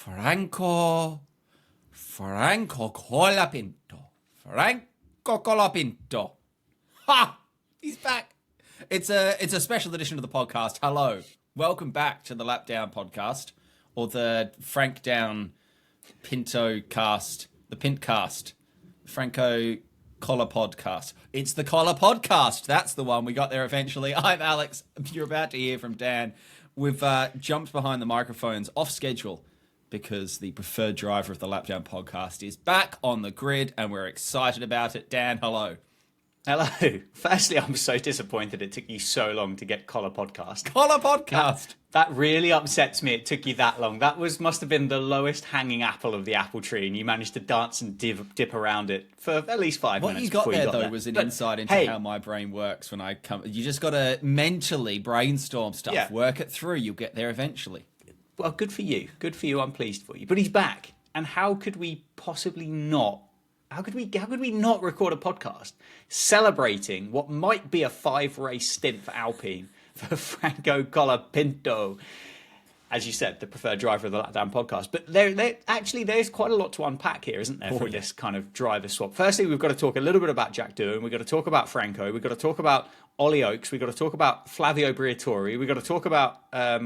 Franco Colapinto. Franco Colapinto. Ha! He's back. It's a special edition of the podcast. Hello. Welcome back to the Lap Down podcast, or the Frank Down Pinto cast, the Pint cast, Franco Colapodcast. It's the Colapodcast. That's the one. We got there eventually. I'm Alex. You're about to hear from Dan. We've jumped behind the microphones off schedule because the preferred driver of the Lap Down podcast is back on the grid and we're excited about it. Dan, hello. Hello. Firstly, I'm so disappointed it took you so long to get Colapodcast. Colapodcast. That really upsets me. It took you that long. That must have been the lowest hanging apple of the apple tree, and you managed to dance and dip around it for at least 5 minutes. What you got there, though, was an insight into how my brain works when I come. You just got to mentally brainstorm stuff, work it through. You'll get there eventually. Well, good for you. Good for you. I'm pleased for you. But he's back, and how could we possibly not? How could we not record a podcast celebrating what might be a 5-race stint for Alpine for Franco Colapinto? As you said, the preferred driver of the Lap Down podcast. But there's quite a lot to unpack here, isn't there, from this kind of driver swap? Firstly, we've got to talk a little bit about Jack Doohan. We've got to talk about Franco. We've got to talk about Ollie Oakes. We've got to talk about Flavio Briatore. We've got to talk about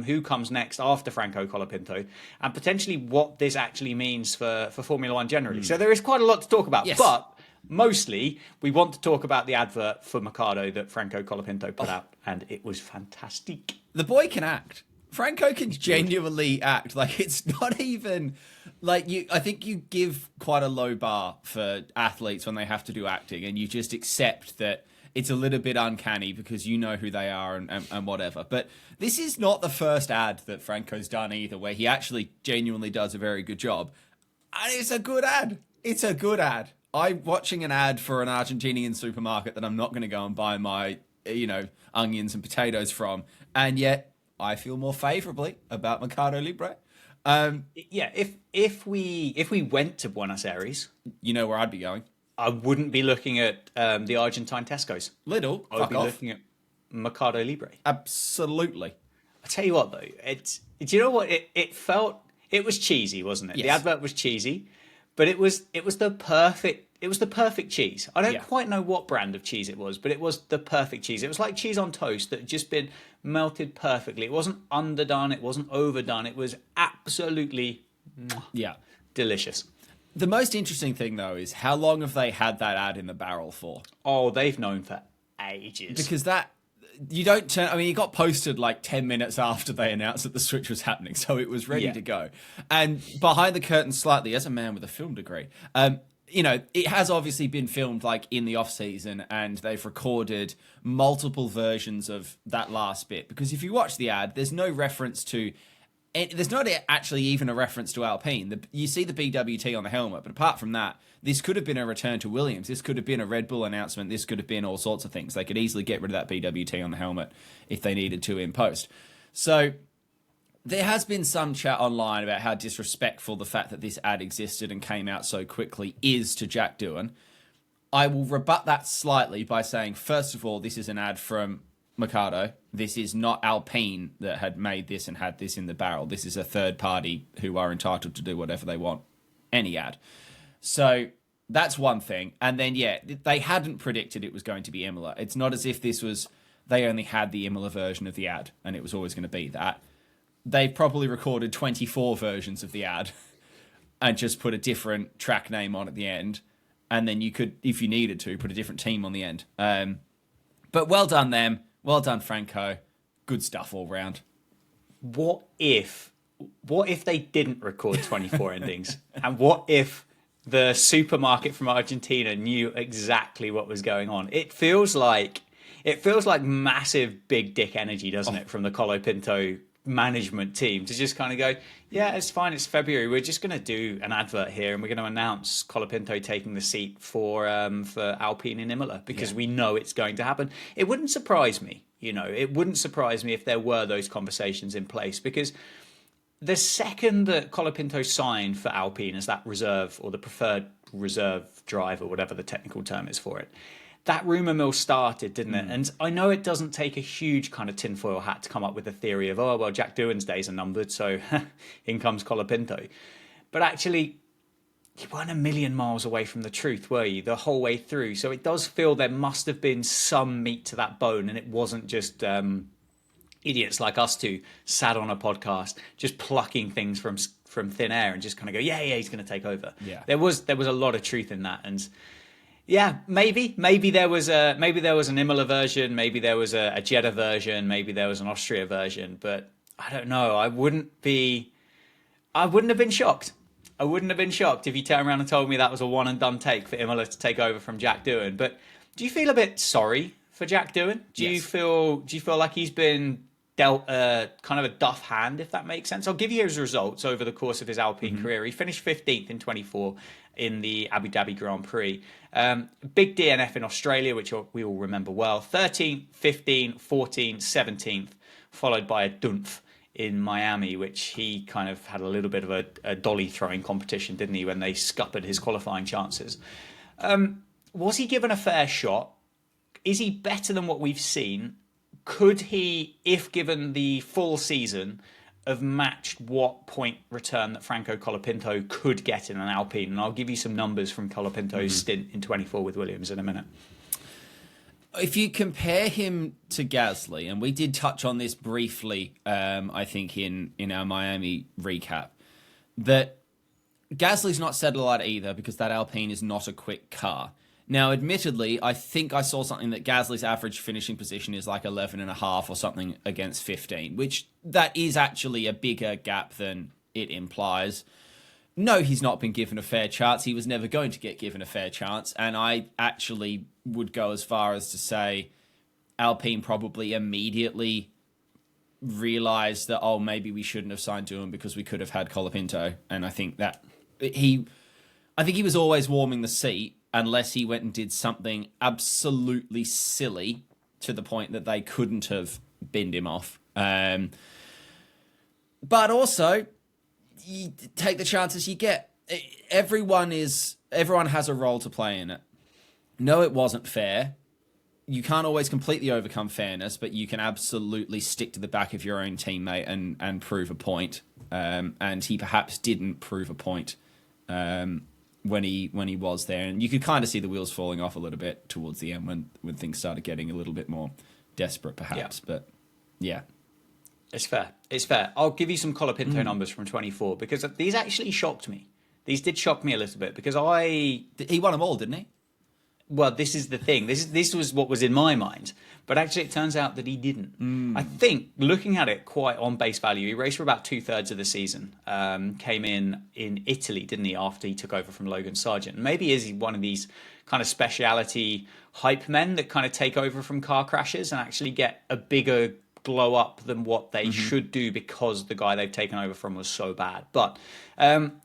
who comes next after Franco Colapinto, and potentially what this actually means for Formula One generally. So there is quite a lot to talk about. Yes. But mostly, we want to talk about the advert for Mercado that Franco Colapinto put out, and it was fantastic. The boy can act. Franco can genuinely act. Like, it's not even like I think you give quite a low bar for athletes when they have to do acting, and you just accept that it's a little bit uncanny because you know who they are and whatever. But this is not the first ad that Franco's done either, where he actually genuinely does a very good job. And it's a good ad. It's a good ad. I'm watching an ad for an Argentinian supermarket that I'm not going to go and buy my, onions and potatoes from. And yet I feel more favourably about Mercado Libre. If we went to Buenos Aires, you know where I'd be going. I wouldn't be looking at the Argentine Tesco's. Lidl, I would be looking at Mercado Libre. Absolutely. I tell you what, though, do you know what it felt? It was cheesy, wasn't it? Yes. The advert was cheesy, but it was the perfect cheese. I don't quite know what brand of cheese it was, but it was the perfect cheese. It was like cheese on toast that had just been melted perfectly. It wasn't underdone. It wasn't overdone. It was absolutely delicious. The most interesting thing, though, is how long have they had that ad in the barrel for? Oh, they've known for ages. Because it got posted like 10 minutes after they announced that the switch was happening, so it was ready to go. And behind the curtain slightly, as a man with a film degree, it has obviously been filmed like in the off season, and they've recorded multiple versions of that last bit. Because if you watch the ad, there's no reference to. There's not actually even a reference to Alpine. You see the BWT on the helmet, but apart from that, this could have been a return to Williams. This could have been a Red Bull announcement. This could have been all sorts of things. They could easily get rid of that BWT on the helmet if they needed to in post. So there has been some chat online about how disrespectful the fact that this ad existed and came out so quickly is to Jack Doohan. I will rebut that slightly by saying, first of all, this is an ad from Mercado. This is not Alpine that had made this and had this in the barrel. This is a third party who are entitled to do whatever they want. Any ad. So that's one thing. And then, they hadn't predicted it was going to be Imola. It's not as if they only had the Imola version of the ad and it was always going to be that. They probably recorded 24 versions of the ad and just put a different track name on at the end. And then you could, if you needed to, put a different team on the end. But well done them. Well done, Franco. Good stuff all round. What if they didn't record 24 endings? And what if the supermarket from Argentina knew exactly what was going on? It feels like massive big dick energy, doesn't it, from the Colapinto management team to just kind of go, yeah, it's fine, it's February, we're just going to do an advert here and we're going to announce Colapinto taking the seat for Alpine in Imola because we know it's going to happen. It wouldn't surprise me, it wouldn't surprise me if there were those conversations in place, because the second that Colapinto signed for Alpine as that reserve or the preferred reserve driver, whatever the technical term is for it, that rumour mill started, didn't it? And I know it doesn't take a huge kind of tinfoil hat to come up with the theory of, oh, well, Jack Doohan's days are numbered, so in comes Colapinto. But actually, you weren't a million miles away from the truth, were you, the whole way through? So it does feel there must have been some meat to that bone, and it wasn't just idiots like us two sat on a podcast just plucking things from thin air and just kind of go, yeah, he's going to take over. Yeah. There was a lot of truth in that, and yeah, maybe there was an Imola version, maybe there was a Jeddah version, maybe there was an Austria version, but I don't know. I wouldn't have been shocked. I wouldn't have been shocked if you turned around and told me that was a one and done take for Imola to take over from Jack Doohan. But do you feel a bit sorry for Jack Doohan? Do you feel like he's been dealt kind of a duff hand, if that makes sense? I'll give you his results over the course of his Alpine career. He finished 15th in 24 in the Abu Dhabi Grand Prix. Big DNF in Australia, which we all remember well. 13th, 15th, 14th, 17th, followed by a dunf in Miami, which he kind of had a little bit of a dolly throwing competition, didn't he, when they scuppered his qualifying chances. Was he given a fair shot? Is he better than what we've seen? Could he, if given the full season, have matched what point return that Franco Colapinto could get in an Alpine? And I'll give you some numbers from Colapinto's stint in 24 with Williams in a minute. If you compare him to Gasly, and we did touch on this briefly, I think in our Miami recap, that Gasly's not said a lot either because that Alpine is not a quick car. Now, admittedly, I think I saw something that Gasly's average finishing position is like 11.5 or something against 15, which that is actually a bigger gap than it implies. No, he's not been given a fair chance. He was never going to get given a fair chance. And I actually would go as far as to say Alpine probably immediately realized that, oh, maybe we shouldn't have signed to him because we could have had Colapinto. And I think that he was always warming the seat unless he went and did something absolutely silly to the point that they couldn't have binned him off. But also, you take the chances you get. Everyone has a role to play in it. No, it wasn't fair. You can't always completely overcome fairness, but you can absolutely stick to the back of your own teammate and prove a point. And he perhaps didn't prove a point when he was there, and you could kind of see the wheels falling off a little bit towards the end when things started getting a little bit more desperate, perhaps. Yeah. But yeah. It's fair. I'll give you some Colapinto numbers from 24 because these actually shocked me. These did shock me a little bit because he won them all, didn't he? Well, this is the thing. This was what was in my mind, but actually it turns out that he didn't. I think looking at it quite on base value, he raced for about 2/3 of the season. Came in Italy, didn't he, after he took over from Logan Sargent? Maybe is he one of these kind of speciality hype men that kind of take over from car crashes and actually get a bigger blow up than what they should do because the guy they've taken over from was so bad. But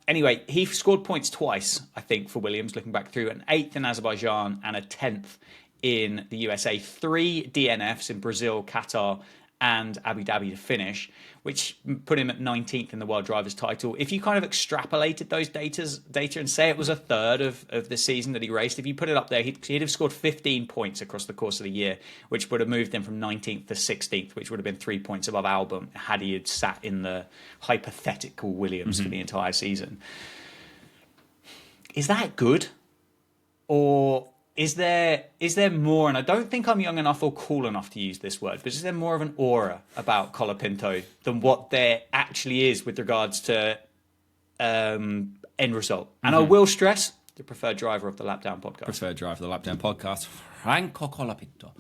anyway, he scored points twice, I think, for Williams, looking back through, an 8th in Azerbaijan and a 10th in the USA. 3 DNFs in Brazil, Qatar, and Abu Dhabi to finish, which put him at 19th in the World Drivers' title. If you kind of extrapolated those data and say it was a third of the season that he raced, if you put it up there, he'd have scored 15 points across the course of the year, which would have moved him from 19th to 16th, which would have been 3 points above Albon had he had sat in the hypothetical Williams for the entire season. Is that good? Or is there more, and I don't think I'm young enough or cool enough to use this word, but is there more of an aura about Colapinto than what there actually is with regards to end result? And I will stress, the preferred driver of the Lapdown podcast. Preferred driver of the Lapdown podcast, Franco Colapinto.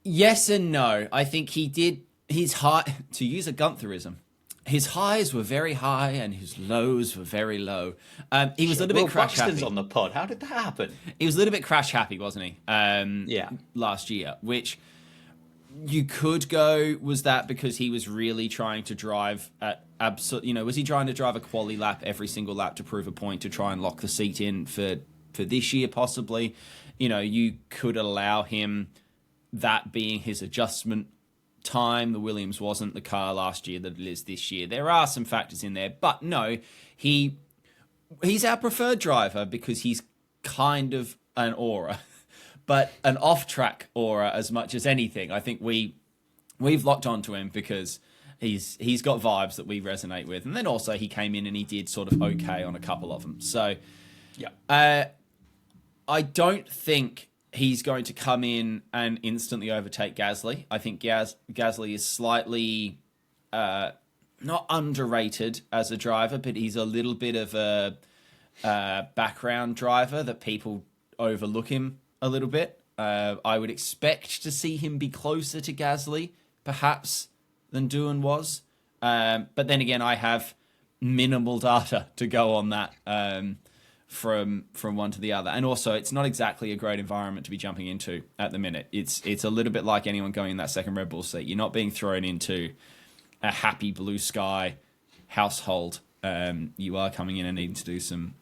Yes and no. I think he did his high, to use a Guntherism, his highs were very high and his lows were very low. He was a little bit crash happy. On the pod. How did that happen? He was a little bit crash happy, wasn't he? Yeah. Last year, which you could go, was that because he was really trying to drive at was he trying to drive a quali lap every single lap to prove a point to try and lock the seat in for this year, possibly? You could allow him that being his adjustment time. The Williams wasn't the car last year that it is this year. There are some factors in there, but no, he's our preferred driver because he's kind of an aura, but an off-track aura as much as anything. I think we've locked onto him because he's got vibes that we resonate with, and then also he came in and he did sort of okay on a couple of them. So yeah, I don't think he's going to come in and instantly overtake Gasly. I think Gasly is slightly not underrated as a driver, but he's a little bit of a background driver that people overlook him a little bit. I would expect to see him be closer to Gasly, perhaps, than Doohan was. But then again, I have minimal data to go on that from one to the other. And also, it's not exactly a great environment to be jumping into at the minute. It's a little bit like anyone going in that second Red Bull seat. You're not being thrown into a happy blue sky household. You are coming in and needing to do some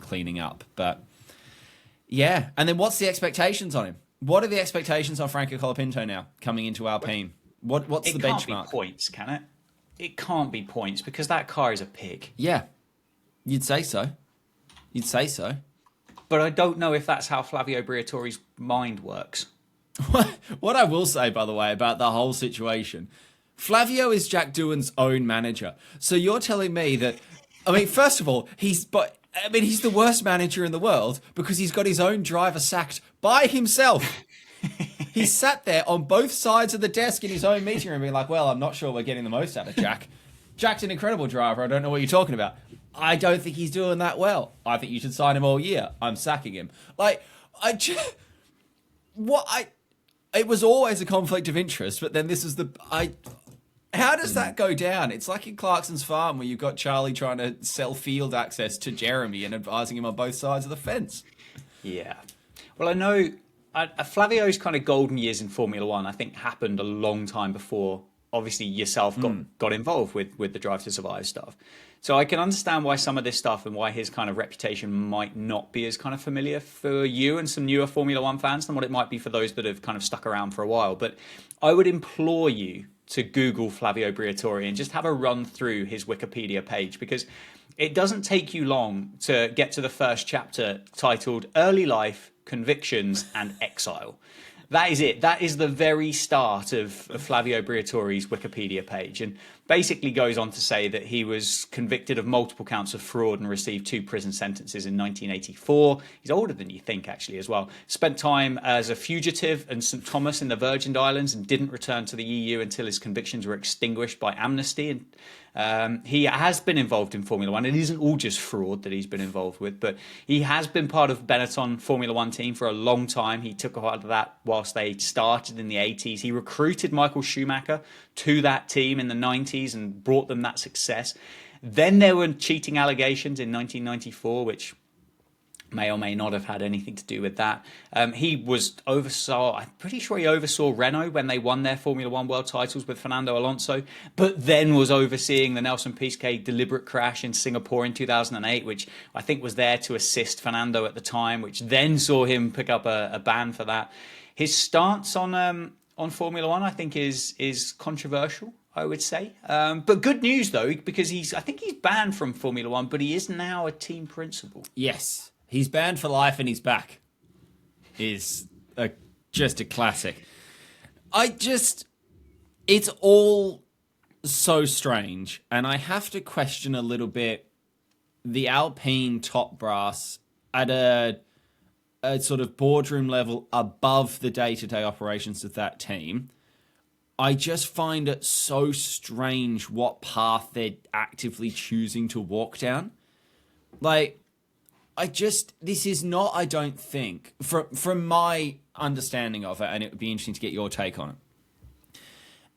cleaning up. But yeah, and then what's the expectations on him? What are the expectations on Franco Colapinto now coming into Alpine? What's the benchmark? It can't be points, can it? It can't be points because that car is a pig. Yeah, you'd say so. You'd say so. But I don't know if that's how Flavio Briatore's mind works. What I will say, by the way, about the whole situation, Flavio is Jack Doohan's own manager. So you're telling me that, I mean, first of all, he's the worst manager in the world because he's got his own driver sacked by himself. He sat there on both sides of the desk in his own meeting room being like, well, I'm not sure we're getting the most out of Jack. Jack's an incredible driver. I don't know what you're talking about. I don't think he's doing that well. I think you should sign him all year. I'm sacking him. It was always a conflict of interest, but then this is how does that go down? It's like in Clarkson's Farm where you've got Charlie trying to sell field access to Jeremy and advising him on both sides of the fence. Yeah. Well, I know Flavio's kind of golden years in Formula One, I think, happened a long time before, obviously, yourself got involved with the Drive to Survive stuff. So I can understand why some of this stuff and why his kind of reputation might not be as kind of familiar for you and some newer Formula One fans than what it might be for those that have kind of stuck around for a while. But I would implore you to Google Flavio Briatore and just have a run through his Wikipedia page, because it doesn't take you long to get to the first chapter titled Early Life, Convictions and Exile. That is it. That is the very start of Flavio Briatore's Wikipedia page, and basically goes on to say that he was convicted of multiple counts of fraud and received 2 prison sentences in 1984. He's older than you think, actually, as well. Spent time as a fugitive in St. Thomas in the Virgin Islands and didn't return to the EU until his convictions were extinguished by amnesty. And he has been involved in Formula One. It isn't all just fraud that he's been involved with, but he has been part of Benetton Formula One team for a long time. He took part of that whilst they started in the 80s. He recruited Michael Schumacher to that team in the 90s and brought them that success. Then there were cheating allegations in 1994, which may or may not have had anything to do with that. I'm pretty sure he oversaw Renault when they won their Formula One world titles with Fernando Alonso, but then was overseeing the Nelson Piquet deliberate crash in Singapore in 2008, which I think was there to assist Fernando at the time, which then saw him pick up a ban for that. His stance on Formula One, I think, is controversial, I would say. But good news, though, because I think he's banned from Formula One, but he is now a team principal. Yes. He's banned for life and he's back. Is just a classic. It's all so strange. And I have to question a little bit the Alpine top brass at a sort of boardroom level above the day-to-day operations of that team. I just find it so strange what path they're actively choosing to walk down. This is not, I don't think, from my understanding of it, and it would be interesting to get your take on it.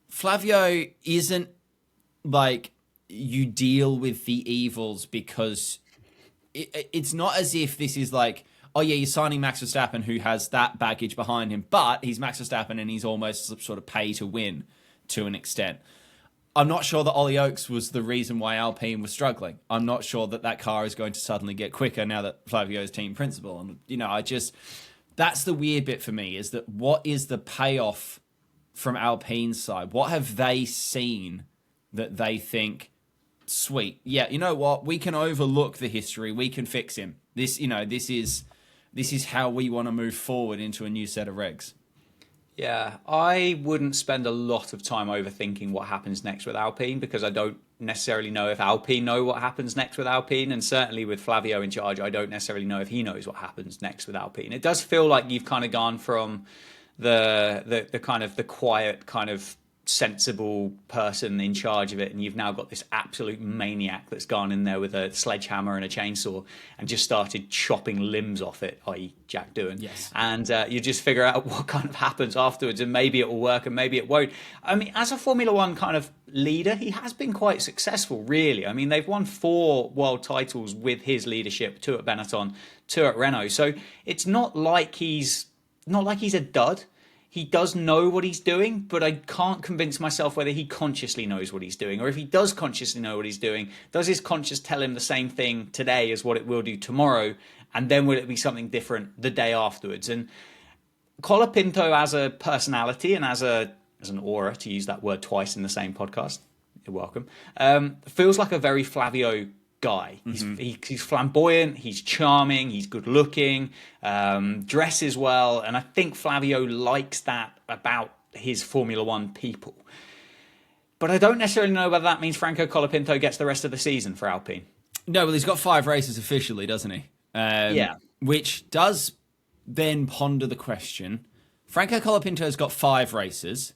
Flavio isn't like you deal with the evils because it's not as if this is like, oh yeah, you're signing Max Verstappen who has that baggage behind him, but he's Max Verstappen and he's almost sort of pay to win to an extent. I'm not sure that Ollie Oakes was the reason why Alpine was struggling. I'm not sure that car is going to suddenly get quicker now that Flavio's team principal. And, that's the weird bit for me, is that what is the payoff from Alpine's side? What have they seen that they think, sweet, yeah, you know what? We can overlook the history. We can fix him. This is this is how we want to move forward into a new set of regs. Yeah, I wouldn't spend a lot of time overthinking what happens next with Alpine, because I don't necessarily know if Alpine know what happens next with Alpine, and certainly with Flavio in charge, I don't necessarily know if he knows what happens next with Alpine. It does feel like you've kind of gone from the kind of the quiet, kind of sensible person in charge of it, and you've now got this absolute maniac that's gone in there with a sledgehammer and a chainsaw and just started chopping limbs off it, i.e. Jack Doohan. Yes. And you just figure out what kind of happens afterwards, and maybe it will work and maybe it won't. I mean, as a Formula One kind of leader, he has been quite successful, really. I mean, they've won 4 world titles with his leadership, 2 at Benetton, 2 at Renault. So it's not like he's a dud. He does know what he's doing, but I can't convince myself whether he consciously knows what he's doing, or if he does consciously know what he's doing, does his conscience tell him the same thing today as what it will do tomorrow, and then will it be something different the day afterwards? And Colapinto as a personality and as an aura, to use that word twice in the same podcast, you're welcome, feels like a very Flavio guy. He's flamboyant, he's charming, he's good looking, dresses well, and I think Flavio likes that about his Formula One people. But I don't necessarily know whether that means Franco Colapinto gets the rest of the season for Alpine. No, well, he's got 5 races officially, doesn't he? Yeah. Which does then ponder the question, Franco Colapinto's got 5 races.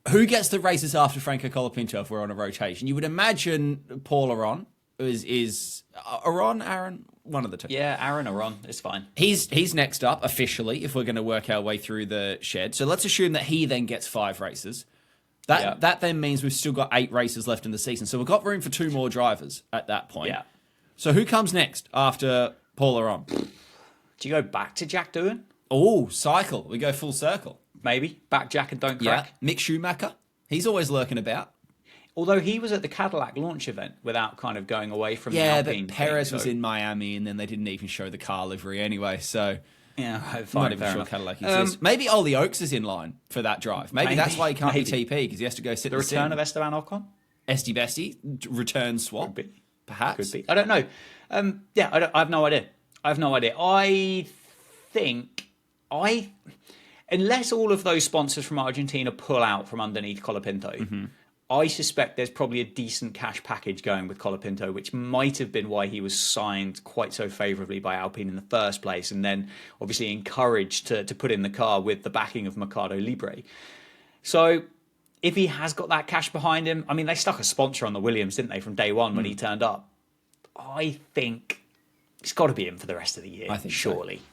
Who gets the races after Franco Colapinto if we're on a rotation? You would imagine Paul Aron is Aaron, one of the two. Yeah, Aaron Aron is fine. He's next up officially if we're going to work our way through the shed. So let's assume that he then gets 5 races. That then means we've still got 8 races left in the season. So we've got room for 2 more drivers at that point. Yeah. So who comes next after Paul Aron? Do you go back to Jack Doohan? Oh, cycle. We go full circle. Maybe. Back Jack and don't crack. Yeah. Mick Schumacher. He's always lurking about. Although he was at the Cadillac launch event without kind of going away from the Alpine. But Perez was in Miami, and then they didn't even show the car livery anyway, so... Yeah, I'm not even sure Cadillac exists. Maybe Ollie Oaks is in line for that drive. Maybe that's why he can't be TP, because he has to go sit the return of Esteban Ocon? Esty Bestie, return swap, Could be. perhaps. Could be. I don't know. I have no idea. I think... Unless all of those sponsors from Argentina pull out from underneath Colapinto, I suspect there's probably a decent cash package going with Colapinto, which might have been why he was signed quite so favourably by Alpine in the first place, and then obviously encouraged to put in the car with the backing of Mercado Libre. So if he has got that cash behind him, I mean, they stuck a sponsor on the Williams, didn't they, from day one when he turned up? I think he's got to be in for the rest of the year, I think surely. So.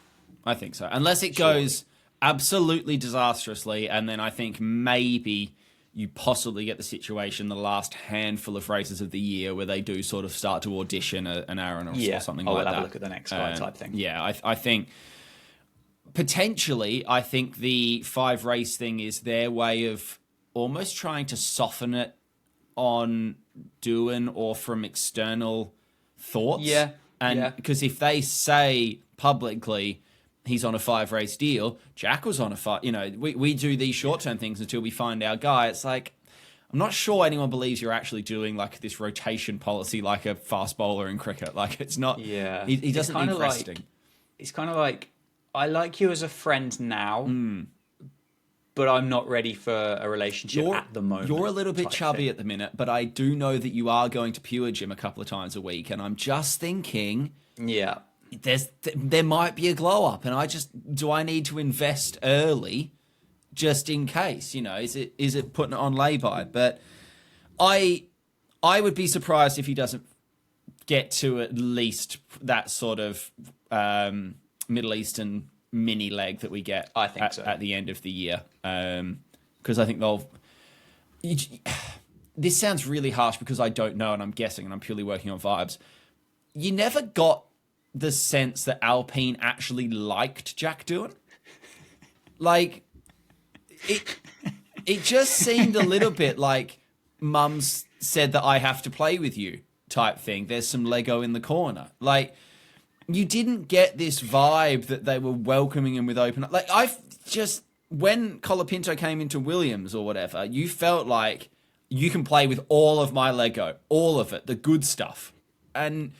I think so. Unless it goes absolutely disastrously, and then I think maybe you possibly get the situation the last handful of races of the year where they do sort of start to audition an Aaron or something like that. Have a look at the next guy type thing. Yeah, I think potentially, I think the 5 race thing is their way of almost trying to soften it on Doohan or from external thoughts. Yeah. And because if they say publicly he's on a 5 race deal, Jack was on a 5, we do these short-term things until we find our guy. It's like, I'm not sure anyone believes you're actually doing like this rotation policy like a fast bowler in cricket. Like it's not, he doesn't need resting. It's kind of like, I like you as a friend now, but I'm not ready for a relationship at the moment. You're a little bit chubby at the minute, but I do know that you are going to Pure Gym a couple of times a week, and I'm just thinking... Yeah. There might be a glow up, and do I need to invest early just in case? Is it putting it on lay-by? But I would be surprised if he doesn't get to at least that sort of Middle Eastern mini leg that we get at the end of the year, because I think they'll... This sounds really harsh because I don't know, and I'm guessing, and I'm purely working on vibes. You never got the sense that Alpine actually liked Jack Doohan. Like, it just seemed a little bit like Mum's said that I have to play with you type thing. There's some Lego in the corner. Like, you didn't get this vibe that they were welcoming him with open... Like, when Colapinto came into Williams or whatever, you felt like you can play with all of my Lego, all of it, the good stuff. And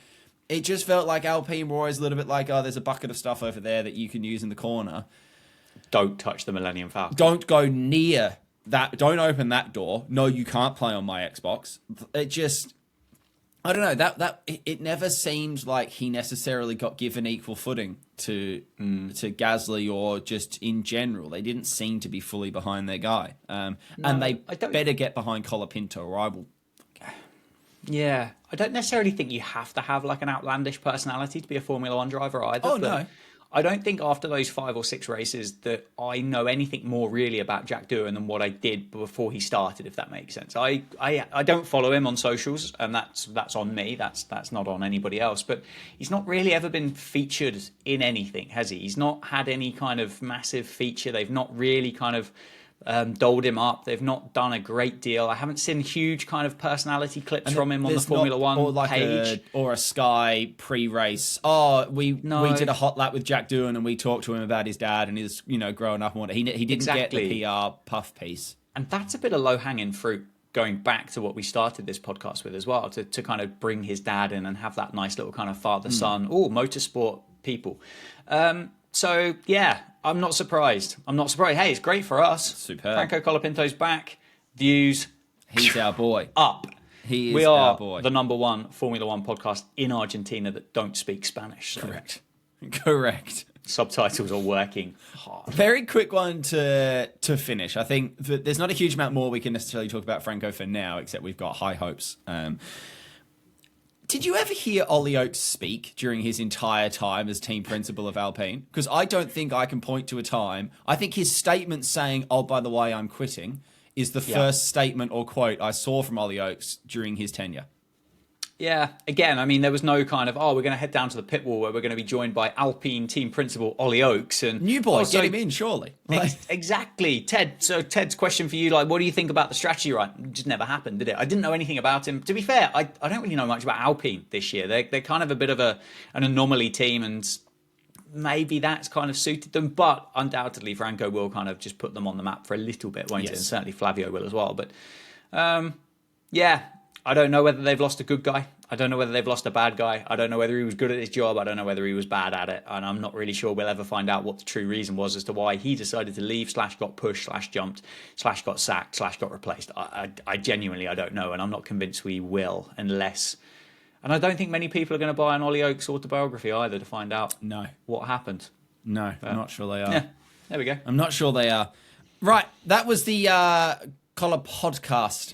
It just felt like Alpine were always a little bit like, oh, there's a bucket of stuff over there that you can use in the corner. Don't touch the Millennium Falcon. Don't go near that. Don't open that door. No, you can't play on my Xbox. It just, I don't know. It never seemed like he necessarily got given equal footing to Gasly or just in general. They didn't seem to be fully behind their guy. And they better get behind Colapinto, or I will. Yeah, I don't necessarily think you have to have like an outlandish personality to be a Formula One driver either. Oh, no. I don't think after those 5 or 6 races that I know anything more really about Jack Doohan than what I did before he started, if that makes sense. I don't follow him on socials, and that's on me. That's not on anybody else. But he's not really ever been featured in anything, has he? He's not had any kind of massive feature. They've not really kind of doled him up. They've not done a great deal. I haven't seen huge kind of personality clips from him on the Formula One page. Or a Sky pre-race. Oh, we did a hot lap with Jack Doohan and we talked to him about his dad and his, growing up and whatnot. He didn't get the PR puff piece. And that's a bit of low-hanging fruit, going back to what we started this podcast with as well, to kind of bring his dad in and have that nice little kind of father-son, motorsport people. So, yeah, I'm not surprised. Hey, it's great for us. Superb. Franco Colapinto's back. Views. He's our boy. Up. He is our boy. The number one Formula One podcast in Argentina that don't speak Spanish. So Correct. Subtitles are working hard. Very quick one to finish. I think that there's not a huge amount more we can necessarily talk about Franco for now, except we've got high hopes. Did you ever hear Ollie Oakes speak during his entire time as team principal of Alpine? Because I don't think I can point to a time. I think his statement saying, oh, by the way, I'm quitting, is the first statement or quote I saw from Ollie Oakes during his tenure. Yeah, again, I mean, there was no kind of, we're going to head down to the pit wall where we're going to be joined by Alpine team principal Ollie Oakes. And new boy, get him in, surely. Exactly. Ted, so Ted's question for you, like, what do you think about the strategy right? It just never happened, did it? I didn't know anything about him. To be fair, I don't really know much about Alpine this year. They're kind of a bit of an anomaly team, and maybe that's kind of suited them. But undoubtedly, Franco will kind of just put them on the map for a little bit, won't it? And certainly Flavio will as well. But, yeah. I don't know whether they've lost a good guy. I don't know whether they've lost a bad guy. I don't know whether he was good at his job. I don't know whether he was bad at it. And I'm not really sure we'll ever find out what the true reason was as to why he decided to leave, /got pushed, /jumped, /got sacked, /got replaced. I genuinely, I don't know. And I'm not convinced we will unless... And I don't think many people are going to buy an Ollie Oakes autobiography either to find out what happened. No, I'm not sure they are. Yeah, there we go. I'm not sure they are. Right, that was the Colapodcast.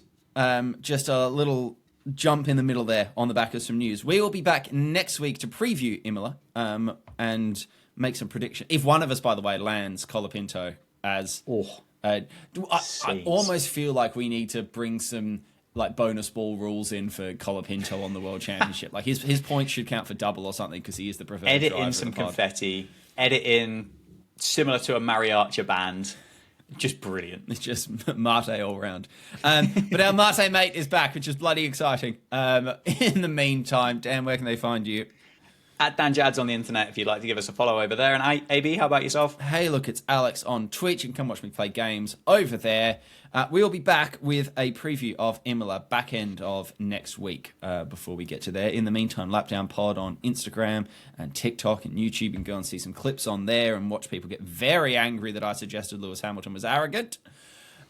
Just a little jump in the middle there on the back of some news. We will be back next week to preview Imola and make some prediction. If one of us, by the way, lands Colapinto as... I almost feel like we need to bring some like bonus ball rules in for Colapinto on the World Championship. Like his points should count for double or something because he is the preferred driver. Edit in some confetti. Edit in similar to a mariachi band. Just brilliant. It's just Mate all round. But our Mate mate is back, which is bloody exciting. In the meantime, Dan, where can they find you? At Dan Jads on the internet if you'd like to give us a follow over there. And AB, how about yourself? Hey, look, it's Alex on Twitch. You can come watch me play games over there. We'll be back with a preview of Imola back end of next week before we get to there. In the meantime, Lapdown Pod on Instagram and TikTok and YouTube. You can go and see some clips on there and watch people get very angry that I suggested Lewis Hamilton was arrogant.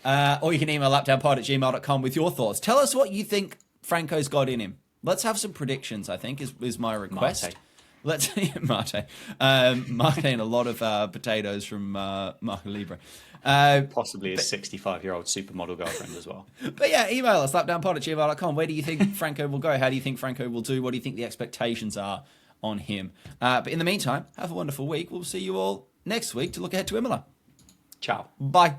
Or you can email lapdownpod@gmail.com with your thoughts. Tell us what you think Franco's got in him. Let's have some predictions, I think, is my request. Mate. Let's Mate. Mate and a lot of potatoes from Marco Libre. Possibly his 65-year-old supermodel girlfriend as well. But yeah, email us, lapdownpod@gmail.com. Where do you think Franco will go? How do you think Franco will do? What do you think the expectations are on him? But in the meantime, have a wonderful week. We'll see you all next week to look ahead to Imola. Ciao. Bye.